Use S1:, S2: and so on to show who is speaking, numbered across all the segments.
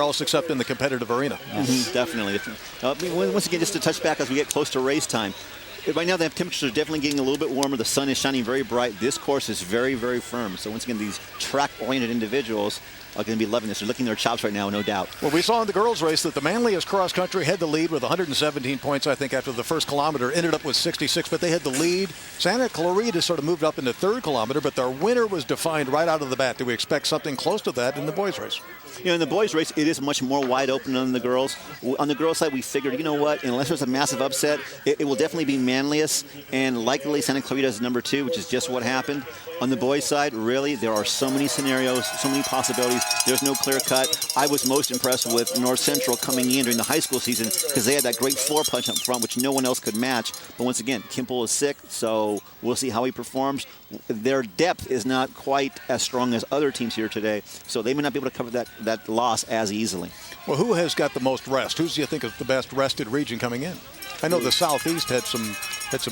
S1: else except in the competitive arena.
S2: Definitely. Once again, just to touch back as we get close to race time. Right now, the temperatures are definitely getting a little bit warmer. The sun is shining very bright. This course is very, very firm. So once again, these track-oriented individuals are going to be loving this. They're licking their chops right now, no doubt.
S1: Well, we saw in the girls' race that the manliest cross country had the lead with 117 points, I think, after the first kilometer. Ended up with 66, but they had the lead. Santa Clarita sort of moved up in the third kilometer, but their winner was defined right out of the bat. Do we expect something close to that in the boys' race?
S2: In the boys' race, it is much more wide open than the girls. On the girls' side, we figured, you know what, unless there's a massive upset, it will definitely be manliest, and likely Santa Clarita is number 2, which is just what happened. On the boys' side, really, there are so many scenarios, so many possibilities. There's no clear cut. I was most impressed with North Central coming in during the high school season because they had that great floor punch up front, which no one else could match. But once again, Kimple is sick, so we'll see how he performs. Their depth is not quite as strong as other teams here today, so they may not be able to cover that loss as easily.
S1: Well, who has got the most rest? Who do you think is the best rested region coming in? I know the Southeast had some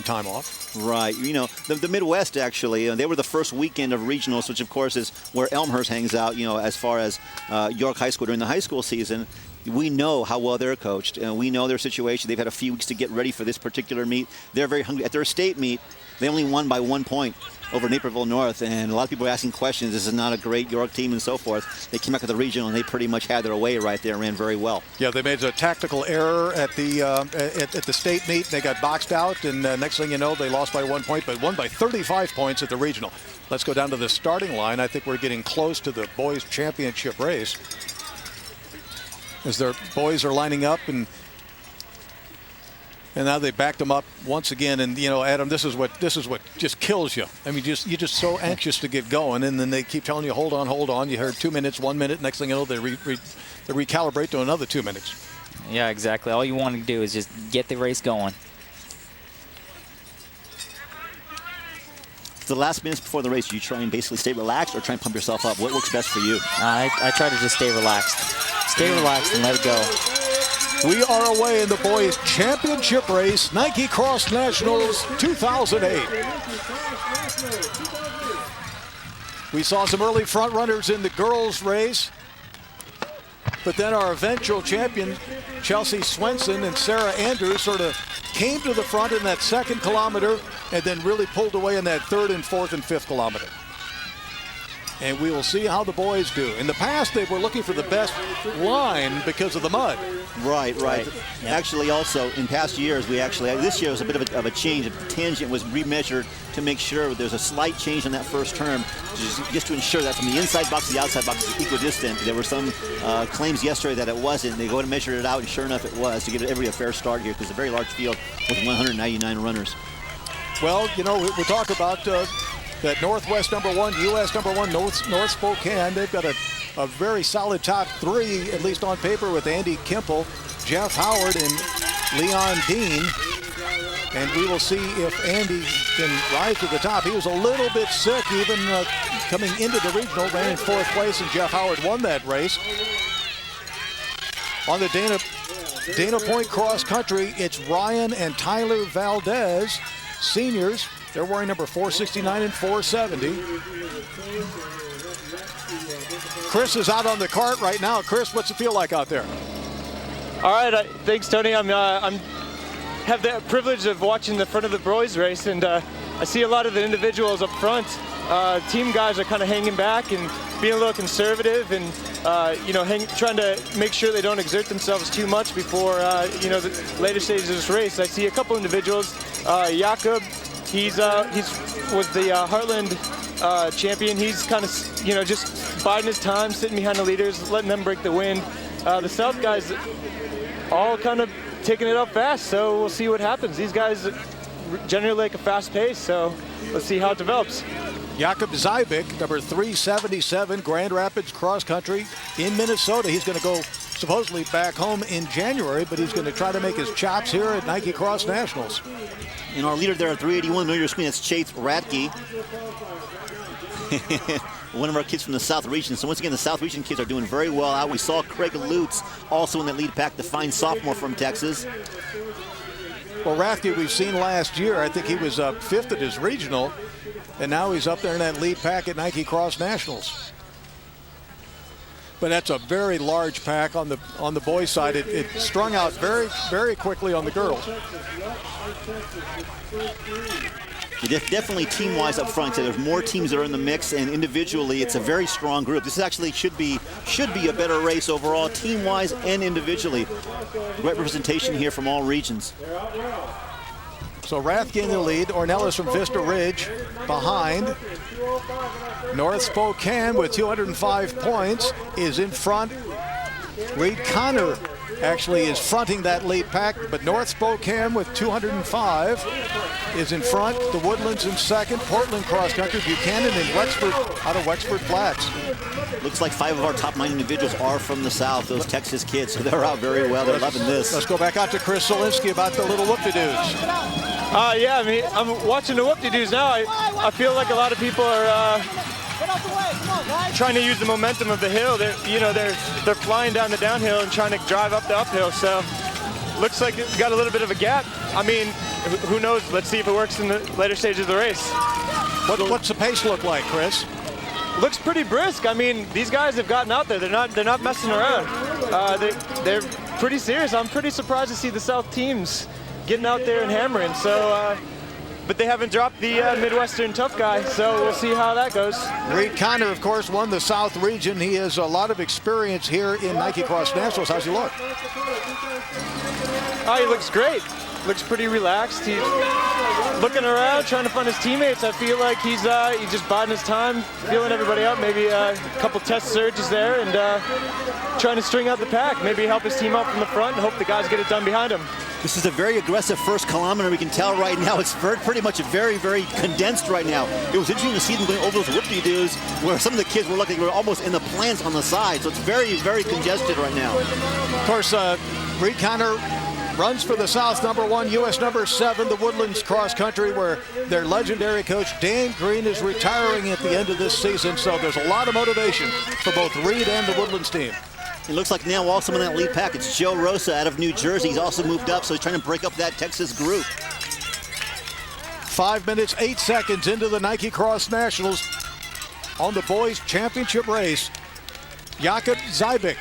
S1: time off.
S2: Right. The Midwest, actually, they were the first weekend of regionals, which, of course, is where Elmhurst hangs out, as far as York High School during the high school season. We know how well they're coached, and we know their situation. They've had a few weeks to get ready for this particular meet. They're very hungry. At their state meet, they only won by 1 point over Naperville North, and a lot of people are asking questions. This is not a great York team and so forth. They came back to the regional, and they pretty much had their way right there and ran very well.
S1: Yeah, they made a tactical error at the state meet. They got boxed out, and next thing you know, they lost by 1 point, but won by 35 points at the regional. Let's go down to the starting line. I think we're getting close to the boys' championship race as their boys are lining up, and now they backed them up once again. And Adam, this is what just kills you. I mean, you're just so anxious to get going, and then they keep telling you, hold on. You heard 2 minutes, 1 minute. Next thing you know, they recalibrate to another 2 minutes.
S3: Yeah, exactly. All you want to do is just get the race going.
S2: The last minutes before the race, you try and basically stay relaxed or try and pump yourself up? What works best for you?
S3: I try to just stay relaxed. Stay relaxed and let it go.
S1: We are away in the boys' championship race, Nike Cross Nationals 2008. We saw some early front runners in the girls' race, but then our eventual champion, Chelsea Swenson and Sarah Andrews, sort of came to the front in that second kilometer and then really pulled away in that third and fourth and fifth kilometer. And we will see how the boys do. In the past, they were looking for the best line because of the mud.
S2: Right. Yep. Actually, also, in past years, this year was a bit of a change. The tangent was remeasured to make sure there's a slight change on that first term, just to ensure that from the inside box to the outside box is equidistant. There were some claims yesterday that it wasn't. They go and measure it out, and sure enough, it was, to give everybody a fair start here, because it's a very large field with 199 runners.
S1: Well, we talk about that Northwest #1, U.S. #1, North Spokane. They've got a very solid top 3, at least on paper, with Andy Kimple, Jeff Howard, and Leon Dean. And we will see if Andy can rise to the top. He was a little bit sick even coming into the regional, ran in 4th place, and Jeff Howard won that race. On the Dana Point Cross Country, it's Ryan and Tyler Valdez, seniors. They're wearing number 469 and 470. Chris is out on the cart right now. Chris, what's it feel like out there?
S4: All right, thanks, Tony. I'm have the privilege of watching the front of the boys race, and I see a lot of the individuals up front. Team guys are kind of hanging back and being a little conservative, and trying to make sure they don't exert themselves too much before the later stages of this race. I see a couple individuals. Jakob, he was the Heartland champion. He's kind of just biding his time, sitting behind the leaders, letting them break the wind. The South guys all kind of taking it up fast, so we'll see what happens. These guys generally like a fast pace, so let's see how it develops.
S1: Jakob Zybik, number 377, Grand Rapids Cross Country in Minnesota. He's going to go supposedly back home in January, but he's going to try to make his chops here at Nike Cross Nationals.
S2: And our leader there at 381, on your screen, that's Chase Radke. One of our kids from the South Region. So once again, the South Region kids are doing very well out. We saw Craig Lutz also in that lead pack, the fine sophomore from Texas.
S1: Well, Radke we've seen last year. I think he was 5th at his regional, and now he's up there in that lead pack at Nike Cross Nationals. but that's a very large pack on the boys' side. It strung out very, very quickly on the girls.
S2: Definitely team-wise up front. So there's more teams that are in the mix, and individually, it's a very strong group. This actually should be a better race overall, team-wise and individually. Great representation here from all regions.
S1: So Rathke in the lead. Ornelas from Vista Ridge behind. North Spokane with 205 points is in front. Reed Connor actually is fronting that lead pack, but North Spokane with 205 is in front. The Woodlands in second. Portland Cross Country, Buchanan and Wexford out of Wexford Flats.
S2: Looks like 5 of our top 9 individuals are from the South, those Texas kids, so they're out very well. They're loving this.
S1: Let's go back out to Chris Zielinski about the little whoop-de-doos.
S4: Yeah, I mean, I'm watching the whoop-de-doos now. I feel like a lot of people are trying to use the momentum of the hill. They're flying down the downhill and trying to drive up the uphill. So looks like it's got a little bit of a gap. I mean, who knows? Let's see if it works in the later stages of the race.
S1: What's the pace look like, Chris?
S4: Looks pretty brisk. I mean, these guys have gotten out there. They're not messing around. They're pretty serious. I'm pretty surprised to see the South teams getting out there and hammering. So, but they haven't dropped the Midwestern tough guy, so we'll see how that goes.
S1: Reed Connor, of course, won the South region. He has a lot of experience here in Nike Cross Nationals. How's he look?
S4: Oh, he looks great. Looks pretty relaxed. He's looking around, trying to find his teammates. I feel like he's just biding his time, feeling everybody out. Maybe a couple test surges there, and trying to string out the pack. Maybe help his team out from the front and hope the guys get it done behind him.
S2: This is a very aggressive first kilometer. We can tell right now it's pretty much very, very condensed right now. It was interesting to see them going over those whoop-de-doos where some of the kids were looking, were almost in the plants on the side. So it's very, very congested right now.
S1: Of course, Reed Connor runs for the South #1, U.S. #7, the Woodlands Cross Country, where their legendary coach Dan Green is retiring at the end of this season. So there's a lot of motivation for both Reed and the Woodlands team.
S2: It looks like now also in that lead pack, it's Joe Rosa out of New Jersey. He's also moved up, so he's trying to break up that Texas group.
S1: 5 minutes, 8 seconds into the Nike Cross Nationals on the boys' championship race. Jakob Zybik,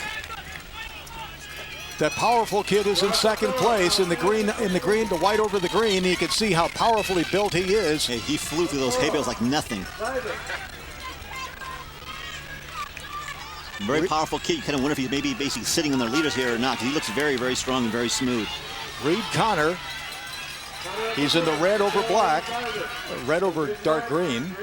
S1: that powerful kid, is in second place in the green, the white over the green. You can see how powerfully built he is.
S2: Hey, he flew through those hay bales like nothing. Very powerful kid. You kind of wonder if he's maybe basically sitting on their leaders here or not, because he looks very, very strong and very smooth.
S1: Reed Connor, he's in the red over black, red over dark green.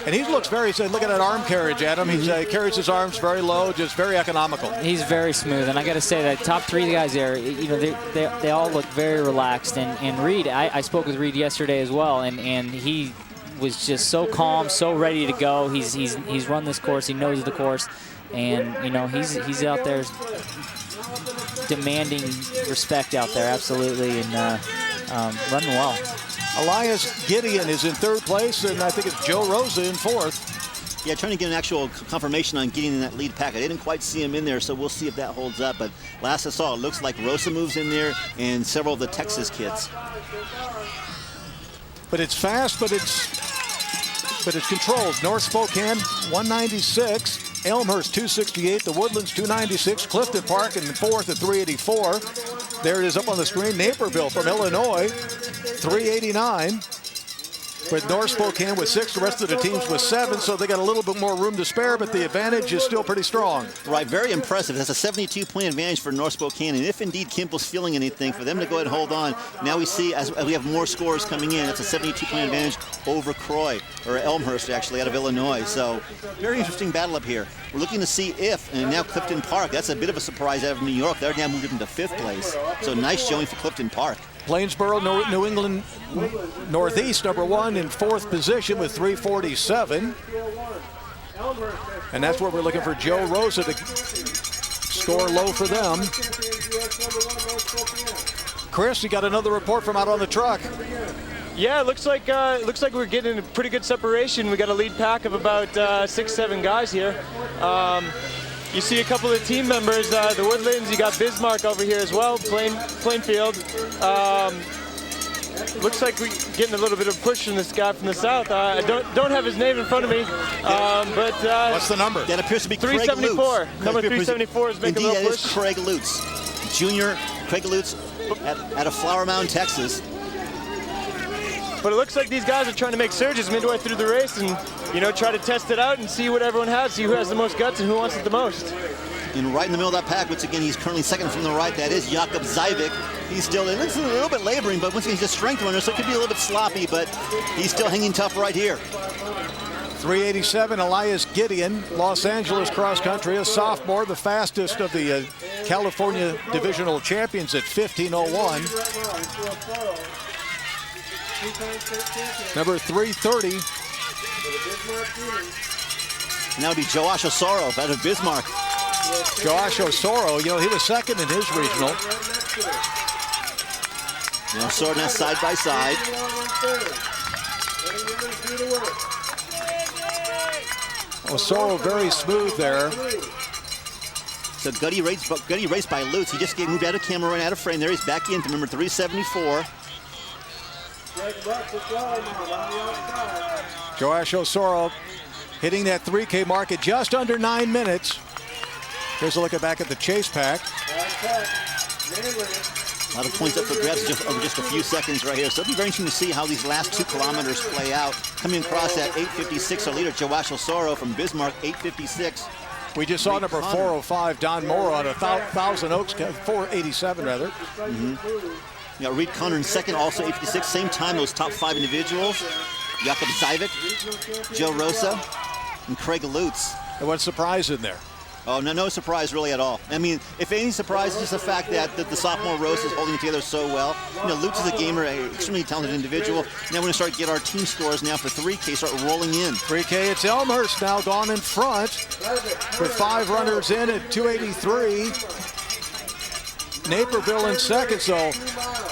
S1: And he looks very, look at that arm carriage, Adam. He carries his arms very low, just very economical.
S3: He's very smooth, and I got to say that top 3 guys there, they all look very relaxed. And Reed, I spoke with Reed yesterday as well, and he was just so calm, so ready to go. He's run this course, he knows the course, and he's out there demanding respect out there, absolutely, and running well.
S1: Elias Gideon is in 3rd place, and I think it's Joe Rosa in 4th.
S2: Yeah, trying to get an actual confirmation on getting in that lead pack. I didn't quite see him in there, so we'll see if that holds up. But last I saw, it looks like Rosa moves in there and several of the Texas kids.
S1: But it's fast, but it's controlled. North Spokane 196, Elmhurst 268, the Woodlands 296, Clifton Park in 4th at 384. There it is up on the screen. Naperville from Illinois 389. But North Spokane with 6, the rest of the teams with 7, so they got a little bit more room to spare, but the advantage is still pretty strong.
S2: Right, very impressive. That's a 72-point advantage for North Spokane, and if indeed Kimball's feeling anything, for them to go ahead and hold on, now we see as we have more scores coming in, that's a 72-point advantage over Kroy, or Elmhurst actually, out of Illinois. So very interesting battle up here. We're looking to see if, and now Clifton Park, that's a bit of a surprise out of New York. They're now moved into 5th place. So nice showing for Clifton Park.
S1: Plainsboro, New England Northeast, #1 in 4th position with 347. And that's where we're looking for Joe Rosa to score low for them. Chris, you got another report from out on the truck.
S4: Yeah, it looks like we're getting a pretty good separation. We got a lead pack of about 6-7 guys here. You see a couple of team members, the Woodlands. You got Bismarck over here as well, Plainfield. looks like we're getting a little bit of push from this guy from the south. I don't have his name in front of me, but
S1: what's the number?
S2: That appears to be
S4: 374. Number 374 is making a little push.
S2: Indeed, that is Craig Lutz, Junior Craig Lutz out of Flower Mound, Texas.
S4: But it looks like these guys are trying to make surges midway through the race and, try to test it out and see what everyone has, see who has the most guts and who wants it the most.
S2: And right in the middle of that pack, once again, he's currently second from the right. That is Jakob Zivik. He's still, it looks a little bit laboring, but once again, he's a strength runner, so it could be a little bit sloppy, but he's still hanging tough right here.
S1: 387, Elias Gideon, Los Angeles cross country, a sophomore, the fastest of the California divisional champions at 15:01. Number 330.
S2: And that would be Joash Osoro out of Bismarck.
S1: Joash Osoro, he was second in his regional.
S2: Now Osoro now side by side.
S1: Osoro very smooth there.
S2: So Gutty raced by Lutz. He just moved out of camera and out of frame there. He's back into number 374.
S1: Joash Osoro hitting that 3K mark at just under 9 minutes. Here's a look back at the chase pack.
S2: A lot of points up for grabs over just a few seconds right here. So it'll be very interesting to see how these last 2 kilometers play out. Coming across at 8:56, our leader Joash Osoro from Bismarck, 8:56.
S1: We just saw number 405, Don Moore on a Thousand Oaks, 487 rather.
S2: Mm-hmm. You got Reed Connor in second, also 8:56. Same time, those top 5 individuals. Jakob Zivik, Joe Rosa, and Craig Lutz.
S1: And what's surprise in there?
S2: Oh, no surprise really at all. I mean, if any surprise, it's just the fact that the sophomore Rosa is holding it together so well. Lutz is a gamer, an extremely talented individual. Now we're going to start to get our team scores now for 3K, start rolling in.
S1: 3K, it's Elmhurst now gone in front with 5 runners in at 283. Naperville in second, so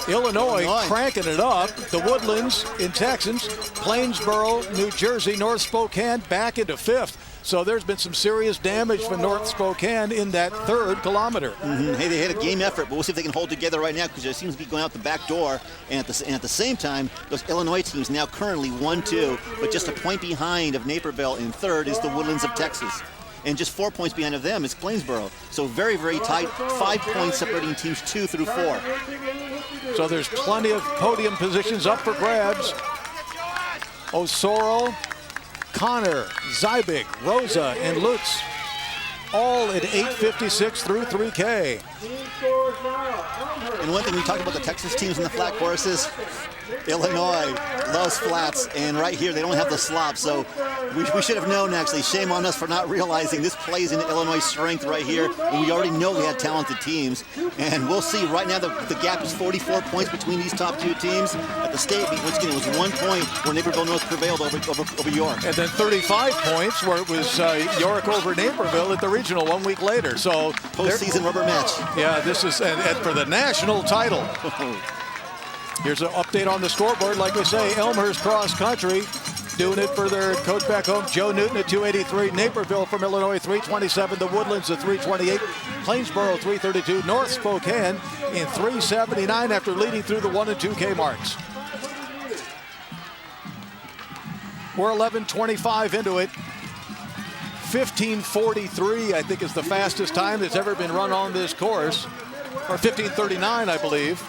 S1: Illinois cranking it up. The Woodlands in Texas, Plainsboro, New Jersey, North Spokane back into 5th. So there's been some serious damage from North Spokane in that 3rd kilometer.
S2: Mm-hmm. Hey, they had a game effort, but we'll see if they can hold together right now because it seems to be going out the back door. And at the same time, those Illinois teams now currently 1-2, but just a point behind of Naperville in 3rd is the Woodlands of Texas. And just 4 points behind of them is Plainsboro. So very, very tight. 5 points separating teams 2 through 4.
S1: So there's plenty of podium positions up for grabs. Osoro, Connor, Zybik, Rosa, and Lutz all at 8:56 through 3K.
S2: And one thing we talked about the Texas teams in the flat courses, Illinois loves flats, and right here they don't have the slop, so we should have known actually. Shame on us for not realizing this plays into Illinois' strength right here, and we already know they had talented teams. And we'll see right now the gap is 44 points between these top 2 teams. At the state meet, once again, it was 1 point where Naperville North prevailed over York.
S1: And then 35 points where it was York over Naperville at the regional 1 week later. So
S2: postseason rubber match.
S1: Yeah, this is and for the national title. Here's an update on the scoreboard. Like we say, Elmhurst cross country doing it for their coach back home, Joe Newton at 283. Naperville from Illinois, 327. The Woodlands at 328. Plainsboro, 332. North Spokane in 379 after leading through the 1 and 2K marks. We're 11:25 into it. 15:43, I think, is the fastest time that's ever been run on this course. Or 15:39, I believe.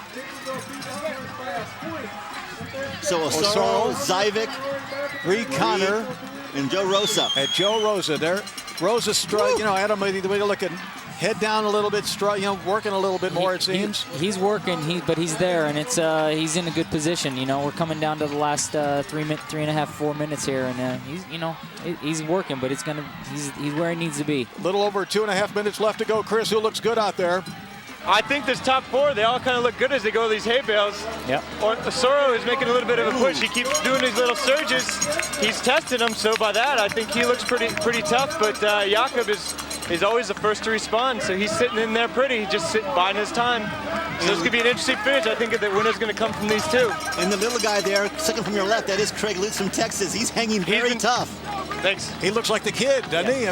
S2: So Osoro, Zivik,
S1: Reed Connor,
S2: and Joe Rosa.
S1: And Joe Rosa there. Rosa strut, Adam, the way to look at head down a little bit, strut, working a little bit more, it seems.
S3: He's working, but he's there, and it's he's in a good position. We're coming down to the last 3.5, 4 minutes here, and he's working, but he's where he needs to be.
S1: A little over 2.5 minutes left to go. Chris, who looks good out there?
S4: I think this top 4, they all kind of look good as they go to these hay bales.
S3: Yep.
S4: Osoro is making a little bit of a push. He keeps doing these little surges. He's testing them, so by that, I think he looks pretty tough. But Jakob is always the first to respond, so he's sitting in there pretty, just sitting biding his time. So this could be an interesting finish. I think the winner's going to come from these 2.
S2: And the little guy there, second from your left, that is Craig Lutz from Texas. He's hanging very tough.
S4: Thanks.
S1: He looks like the kid, doesn't he?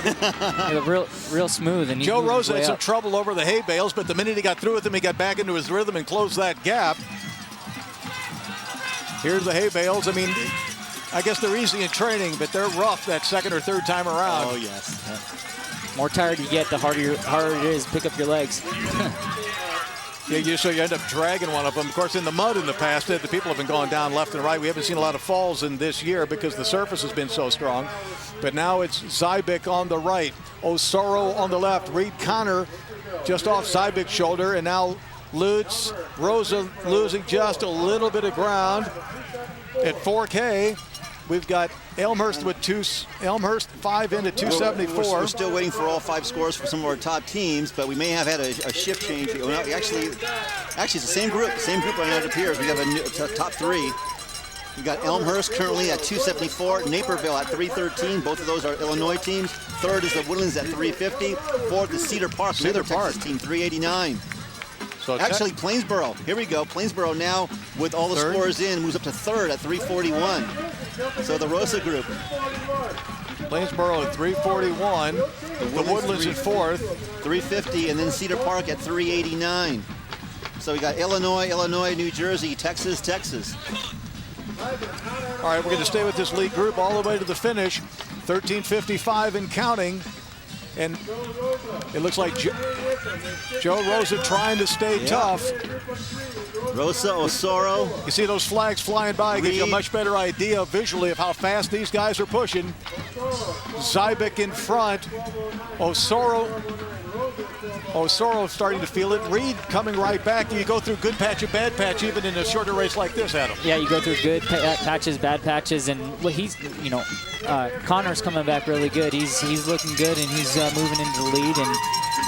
S3: Real smooth. And
S1: Joe Rosa had some trouble over the hay bales, but the minute he got through with them, he got back into his rhythm and closed that gap. Here's the hay bales. I mean, I guess they're easy in training, but they're rough that second or third time around.
S2: Oh, yes.
S3: More tired you get, the harder it is to pick up your legs.
S1: Yeah, so you end up dragging one of them. Of course, in the mud in the past, the people have been going down left and right. We haven't seen a lot of falls in this year because the surface has been so strong. But now it's Zybic on the right, Osoro on the left, Reed Connor just off Zybic's shoulder, and now Lutz, Rosa losing just a little bit of ground. At 4K, we've got Elmhurst with Elmhurst 5 into 274.
S2: We're still waiting for all 5 scores for some of our top teams, but we may have had a shift change. Well, actually, it's the same group right now it appears. We have a top 3. We got Elmhurst currently at 274, Naperville at 313. Both of those are Illinois teams. Third is the Woodlands at 350. Fourth is Cedar Park, another Texas team, 389. So actually, Plainsboro, here we go. Plainsboro now, with all the scores in, moves up to third at 341. So the Rosa group.
S1: Plainsboro at 341. The Woodlands at fourth.
S2: 350, and then Cedar Park at 389. So we got Illinois, New Jersey, Texas.
S1: All right, we're going to stay with this lead group all the way to the finish. 13:55 and counting. And it looks like Joe Rosa trying to stay tough.
S2: Rosa, Osoro.
S1: You see those flags flying by, gives you a much better idea visually of how fast these guys are pushing. Zybic in front. Osoro starting to feel it. Reed coming right back. You go through good patch and bad patch even in a shorter race like this, Adam.
S3: Yeah, you go through good patches, bad patches, and he's, Connor's coming back really good. He's looking good, and he's moving into the lead and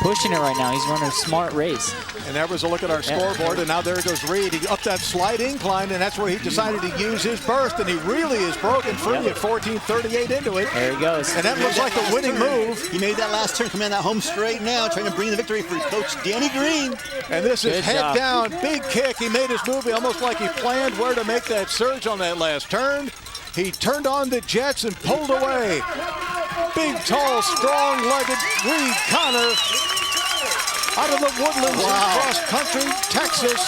S3: pushing it right now. He's running a smart race.
S1: And that was a look at our scoreboard, and now there goes Reed. He up that slight incline, and that's where he decided to use his burst, and he really is broken free at 14:38 into it.
S3: There he goes.
S1: And that looks like a winning move.
S2: He made that last turn, coming down that home straight now, trying to bring the victory for Coach Danny Green.
S1: And this is head down, big kick. He made his move almost like he planned where to make that surge on that last turn. He turned on the jets and pulled away. Big, tall, strong-legged Reed Connor out of the Woodlands cross country, Texas.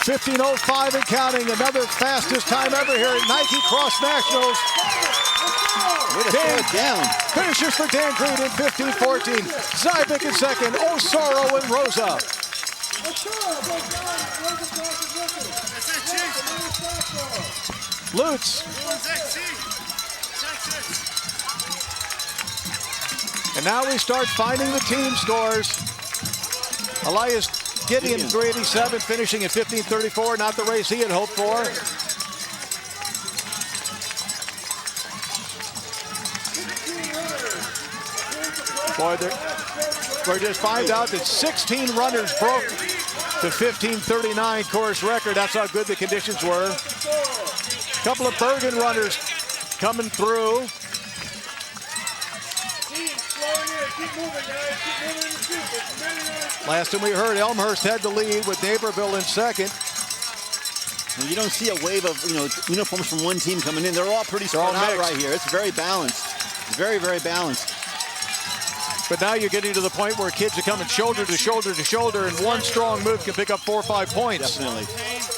S1: 15:05 and counting. Another fastest time ever here at Nike Cross Nationals. Finishes for Dan Green in 15:14. Zybic in second. Osoro and Rosa. Lutz. And now we start finding the team scores. Elias Gideon, 387, finishing at 15:34. Not the race he had hoped for. Boy, we just find out that 16 runners broke the 15:39 course record. That's how good the conditions were. A couple of Bergen runners coming through. Last time we heard, Elmhurst had the lead with Naperville in second.
S2: You don't see a wave of uniforms from one team coming in. They're all pretty spread out right here. It's very balanced. Very, very balanced.
S1: But now you're getting to the point where kids are coming shoulder to shoulder to shoulder, and one strong move can pick up 4 or 5 points.
S2: Definitely.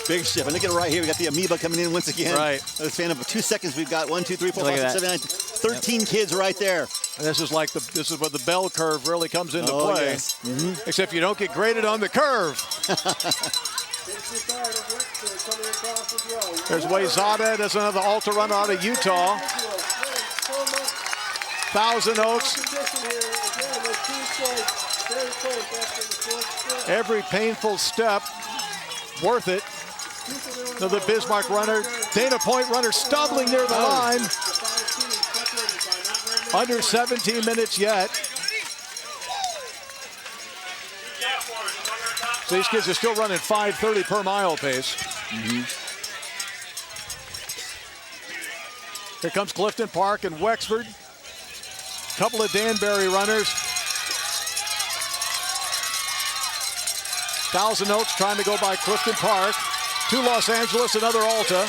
S2: Big shift. And look at it right here. We got the amoeba coming in once again.
S1: Right.
S2: At the span of 2 seconds, we've got 1, 2, 3, 4, 5, 6, 7, 8, 13 kids right there.
S1: And this is where the bell curve really comes into play.
S2: Yes.
S1: Except you don't get graded on the curve. There's Wayzata. There's another Alta runner out of Utah. Thousand Oaks. Every painful step worth it. Another Bismarck runner. Dana Point runner stumbling near the line. Under 17 minutes yet. So these kids are still running 5:30 per mile pace. Here comes Clifton Park and Wexford. Couple of Danbury runners. Thousand Oaks trying to go by Clifton Park. To Los Angeles, another Alta.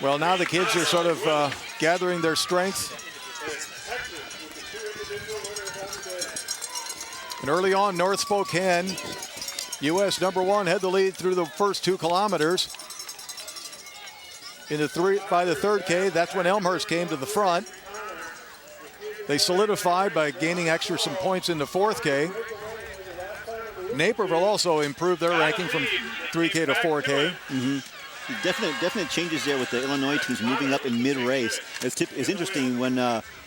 S1: Well, now the kids are sort of gathering their strength. And early on, North Spokane, U.S. #1, had the lead through the first 2 kilometers. By the third K, that's when Elmhurst came to the front. They solidified by gaining some points in the 4th K. Naperville also improved their ranking from 3K to 4K.
S2: Definite changes there with the Illinois teams moving up in mid-race. It's interesting when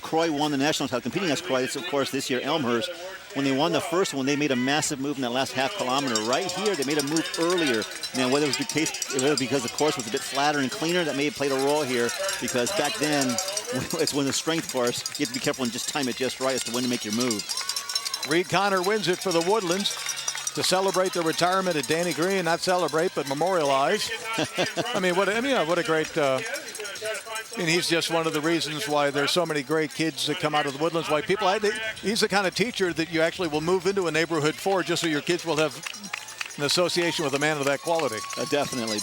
S2: Kroy won the national title, competing as Kroy. It's of course this year Elmhurst. When they won the first one, they made a massive move in that last half kilometer. Right here, they made a move earlier. Now, whether it was the case, because the course was a bit flatter and cleaner, that may have played a role here. Because back then, it's when the strength course, you have to be careful and just time it just right as to when to make your move.
S1: Reed Connor wins it for the Woodlands to celebrate the retirement of Danny Green. Not celebrate, but memorialize. I mean, what a great. He's just one of the reasons why there's so many great kids that come out of the Woodlands. Why he's the kind of teacher that you actually will move into a neighborhood for, just so your kids will have an association with a man of that quality.
S2: Definitely.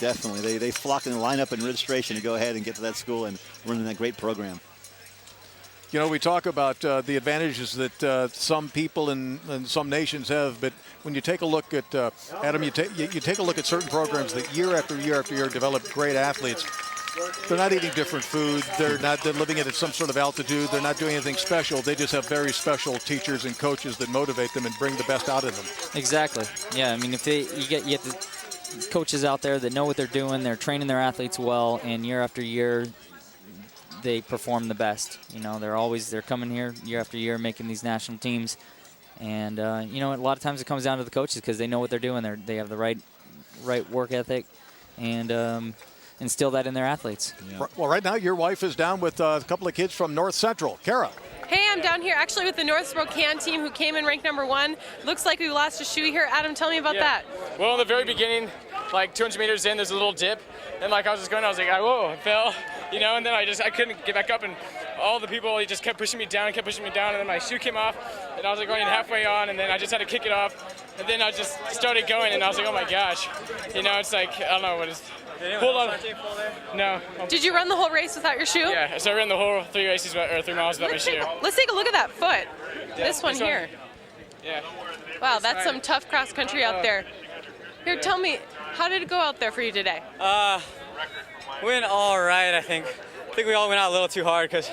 S2: They flock and line up in registration to go ahead and get to that school and run that great program.
S1: You know, we talk about the advantages that some people and some nations have, but when you take a look at, Adam, you take a look at certain programs that year after year after year develop great athletes. They're not eating different food. They're living at some sort of altitude. They're not doing anything special. They just have very special teachers and coaches that motivate them and bring the best out of them.
S3: Exactly. Yeah, I mean, you get the coaches out there that know what they're doing. They're training their athletes well, and year after year, they perform the best. You know, they're coming here year after year, making these national teams. And, you know, a lot of times it comes down to the coaches because they know what they're doing. They have the right work ethic and instill that in their athletes.
S1: Yeah. Well, right now your wife is down with a couple of kids from North Central. Kara.
S5: Hey, I'm down here actually with the North Spokane team who came in ranked #1. Looks like we lost a shoe here. Adam, tell me about that.
S6: Well, in the very beginning, like 200 meters in, there's a little dip. And like I was just going, I was like, whoa, I fell. You know, and then I couldn't get back up, and all the people just kept pushing me down, and then my shoe came off, and I was like going halfway on, and then I just had to kick it off, and then I just started going, and I was like, oh my gosh. You know, it's like, I don't know what is. Hold on. No.
S5: Did you run the whole race without your shoe?
S6: Yeah, so I ran the whole 3 miles without my shoe.
S5: Let's take a look at that foot. Yeah, this one here.
S6: Yeah.
S5: Wow, that's some tough cross country out there. Here, tell me, how did it go out there for you today?
S7: Went all right, I think. I think we all went out a little too hard because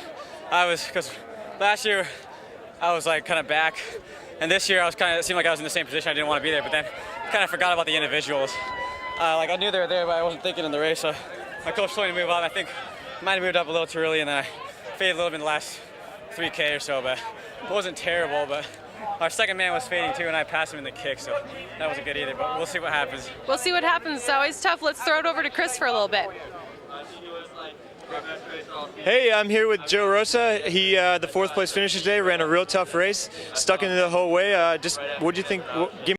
S7: last year I was like kind of back, and this year it seemed like I was in the same position. I didn't want to be there, but then kind of forgot about the individuals. Like I knew they were there, but I wasn't thinking in the race. So my coach told me to move up. I think I might have moved up a little too early, and then I faded a little bit in the last 3K or so, but it wasn't terrible. But our second man was fading too, and I passed him in the kick, so that wasn't good either. But we'll see what happens.
S5: We'll see what happens. It's always tough. Let's throw it over to Chris for a little bit.
S4: Hey, I'm here with Joe Rosa. He, the 4th place finisher today, ran a real tough race, stuck in the whole way. What do you think? Give